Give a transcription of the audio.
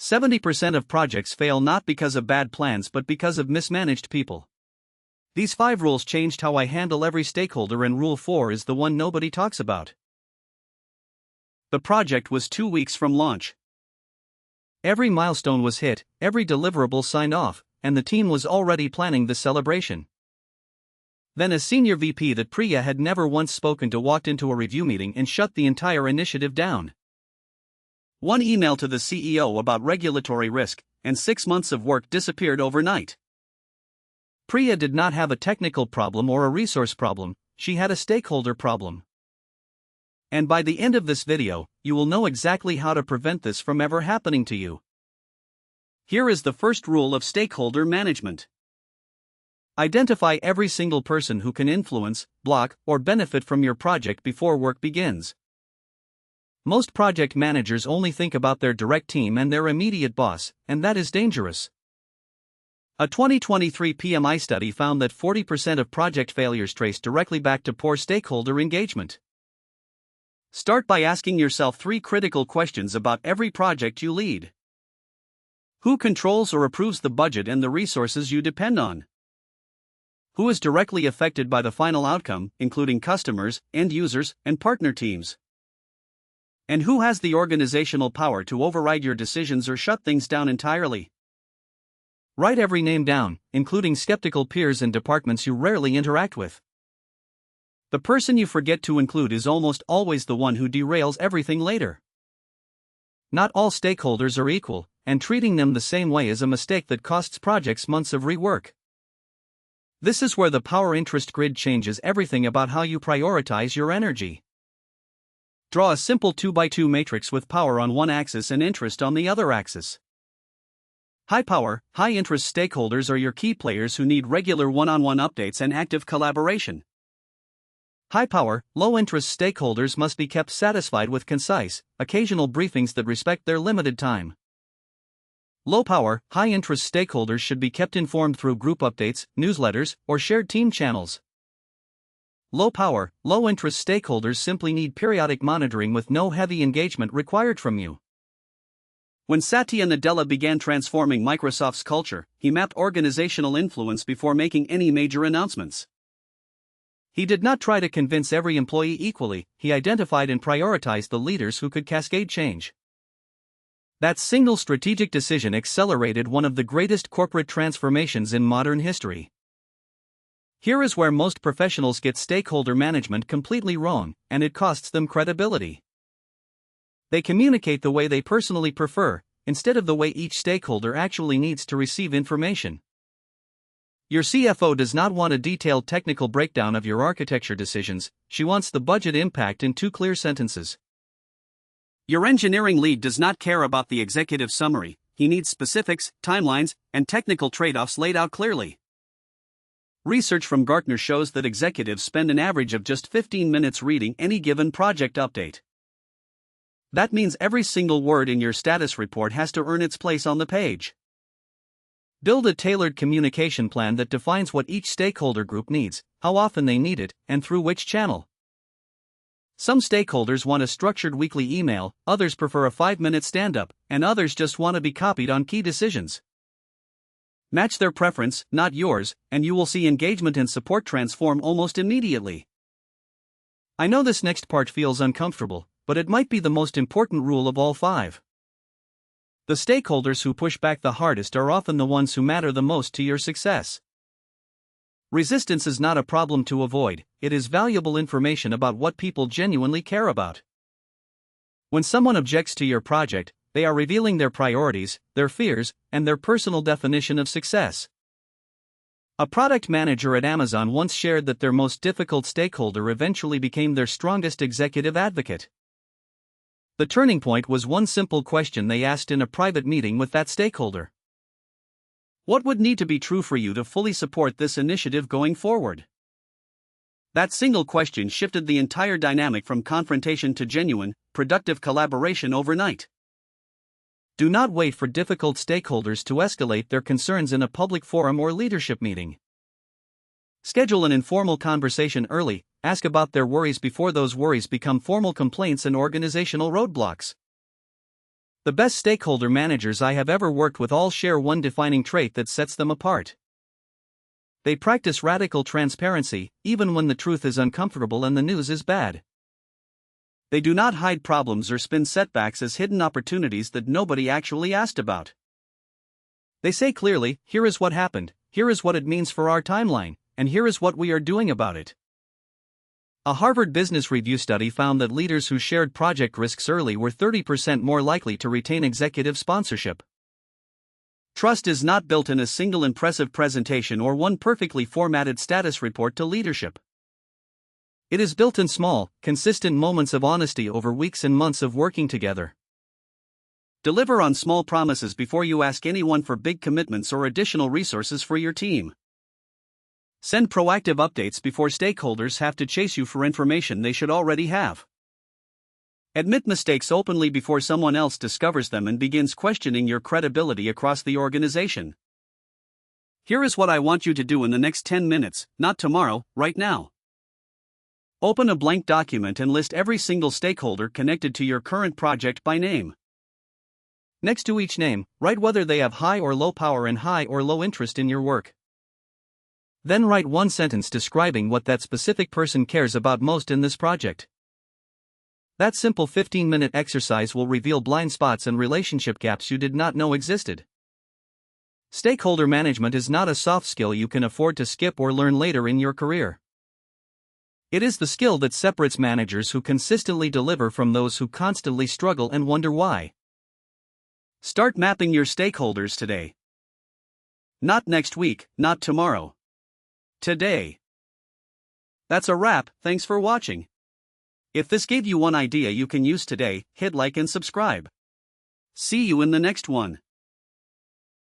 70% of projects fail not because of bad plans but because of mismanaged people. These 5 rules changed how I handle every stakeholder, and rule 4 is the one nobody talks about. The project was 2 weeks from launch. Every milestone was hit, every deliverable signed off, and the team was already planning the celebration. Then a senior VP that Priya had never once spoken to walked into a review meeting and shut the entire initiative down. One email to the CEO about regulatory risk, and 6 months of work disappeared overnight. Priya did not have a technical problem or a resource problem, she had a stakeholder problem. And by the end of this video, you will know exactly how to prevent this from ever happening to you. Here is the first rule of stakeholder management. Identify every single person who can influence, block, or benefit from your project before work begins. Most project managers only think about their direct team and their immediate boss, and that is dangerous. A 2023 PMI study found that 40% of project failures trace directly back to poor stakeholder engagement. Start by asking yourself 3 critical questions about every project you lead. Who controls or approves the budget and the resources you depend on? Who is directly affected by the final outcome, including customers, end users, and partner teams? And who has the organizational power to override your decisions or shut things down entirely? Write every name down, including skeptical peers and departments you rarely interact with. The person you forget to include is almost always the one who derails everything later. Not all stakeholders are equal, and treating them the same way is a mistake that costs projects months of rework. This is where the power interest grid changes everything about how you prioritize your energy. Draw a simple 2x2 matrix with power on one axis and interest on the other axis. High power, high interest stakeholders are your key players who need regular one-on-one updates and active collaboration. High power, low interest stakeholders must be kept satisfied with concise, occasional briefings that respect their limited time. Low power, high interest stakeholders should be kept informed through group updates, newsletters, or shared team channels. Low power, low interest stakeholders simply need periodic monitoring with no heavy engagement required from you. When Satya Nadella began transforming Microsoft's culture, he mapped organizational influence before making any major announcements. He did not try to convince every employee equally, he identified and prioritized the leaders who could cascade change. That single strategic decision accelerated one of the greatest corporate transformations in modern history. Here is where most professionals get stakeholder management completely wrong, and it costs them credibility. They communicate the way they personally prefer, instead of the way each stakeholder actually needs to receive information. Your CFO does not want a detailed technical breakdown of your architecture decisions, she wants the budget impact in 2 clear sentences. Your engineering lead does not care about the executive summary, he needs specifics, timelines, and technical trade-offs laid out clearly. Research from Gartner shows that executives spend an average of just 15 minutes reading any given project update. That means every single word in your status report has to earn its place on the page. Build a tailored communication plan that defines what each stakeholder group needs, how often they need it, and through which channel. Some stakeholders want a structured weekly email, others prefer a 5-minute stand-up, and others just want to be copied on key decisions. Match their preference, not yours, and you will see engagement and support transform almost immediately. I know this next part feels uncomfortable, but it might be the most important rule of all 5. The stakeholders who push back the hardest are often the ones who matter the most to your success. Resistance is not a problem to avoid, it is valuable information about what people genuinely care about. When someone objects to your project, they are revealing their priorities, their fears, and their personal definition of success. A product manager at Amazon once shared that their most difficult stakeholder eventually became their strongest executive advocate. The turning point was one simple question they asked in a private meeting with that stakeholder. What would need to be true for you to fully support this initiative going forward? That single question shifted the entire dynamic from confrontation to genuine, productive collaboration overnight. Do not wait for difficult stakeholders to escalate their concerns in a public forum or leadership meeting. Schedule an informal conversation early, ask about their worries before those worries become formal complaints and organizational roadblocks. The best stakeholder managers I have ever worked with all share one defining trait that sets them apart. They practice radical transparency, even when the truth is uncomfortable and the news is bad. They do not hide problems or spin setbacks as hidden opportunities that nobody actually asked about. They say clearly, here is what happened, here is what it means for our timeline, and here is what we are doing about it. A Harvard Business Review study found that leaders who shared project risks early were 30% more likely to retain executive sponsorship. Trust is not built in a single impressive presentation or one perfectly formatted status report to leadership. It is built in small, consistent moments of honesty over weeks and months of working together. Deliver on small promises before you ask anyone for big commitments or additional resources for your team. Send proactive updates before stakeholders have to chase you for information they should already have. Admit mistakes openly before someone else discovers them and begins questioning your credibility across the organization. Here is what I want you to do in the next 10 minutes, not tomorrow, right now. Open a blank document and list every single stakeholder connected to your current project by name. Next to each name, write whether they have high or low power and high or low interest in your work. Then write one sentence describing what that specific person cares about most in this project. That simple 15-minute exercise will reveal blind spots and relationship gaps you did not know existed. Stakeholder management is not a soft skill you can afford to skip or learn later in your career. It is the skill that separates managers who consistently deliver from those who constantly struggle and wonder why. Start mapping your stakeholders today. Not next week, not tomorrow. Today. That's a wrap, thanks for watching. If this gave you one idea you can use today, hit like and subscribe. See you in the next one.